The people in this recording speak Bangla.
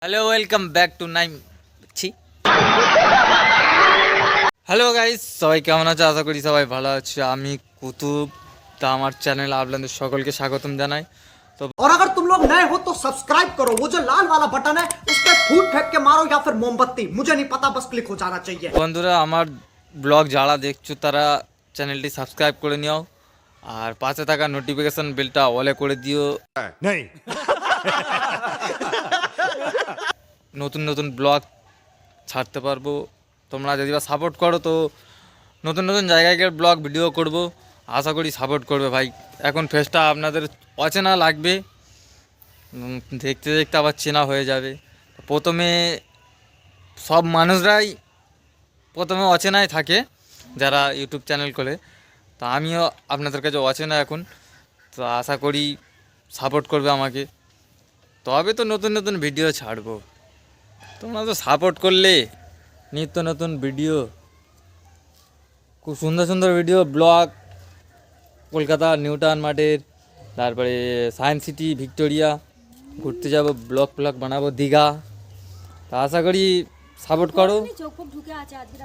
Hello welcome back to Naim ছি হ্যালো গাইস, সবাই কেমন আছো? আশা করি সবাই ভালো আছে। আমি কুতুব, তা আমার চ্যানেল আপনাদের সকলকে স্বাগতম জানাই। তো और अगर तुम लोग नए हो तो सब्सक्राइब करो, वो जो लाल वाला बटन है उस पर फूट फेंक के मारो या फिर मोमबत्ती, मुझे नहीं पता, बस क्लिक हो जाना चाहिए। বন্ধুরা, আমার ব্লগ যারা দেখছো তারা চ্যানেলটি সাবস্ক্রাইব করে নিও, আর পাশে থাকা নোটিফিকেশন বেলটা অলে করে দিও। नहीं। নতুন নতুন ব্লগ ছাড়তে পারবো। তোমরা যদি বা সাপোর্ট করো তো নতুন নতুন জায়গায় গিয়ে ব্লগ ভিডিও করব। আশা করি সাপোর্ট করবে ভাই। এখন ফেসটা আপনাদের অচেনা লাগবে, দেখতে দেখতে আবার চেনা হয়ে যাবে। প্রথমে সব মানুষরাই প্রথমে অচেনায় থাকে যারা ইউটিউব চ্যানেল খোলে, তো আমিও আপনাদের কাছে অচেনা এখন। তো আশা করি সাপোর্ট করবে আমাকে, তবে তো নতুন নতুন ভিডিও ছাড়বো। তোমরা তো সাপোর্ট করলে নিত্য নতুন ভিডিও, খুব সুন্দর সুন্দর ভিডিও, ব্লগ, কলকাতা নিউটাউন মাঠের, তারপরে সায়েন্স সিটি, ভিক্টোরিয়া ঘুরতে যাব, ব্লগ বানাবো, দীঘা। তা আশা করি সাপোর্ট করো। চোখ ঢুকে আছে আজকে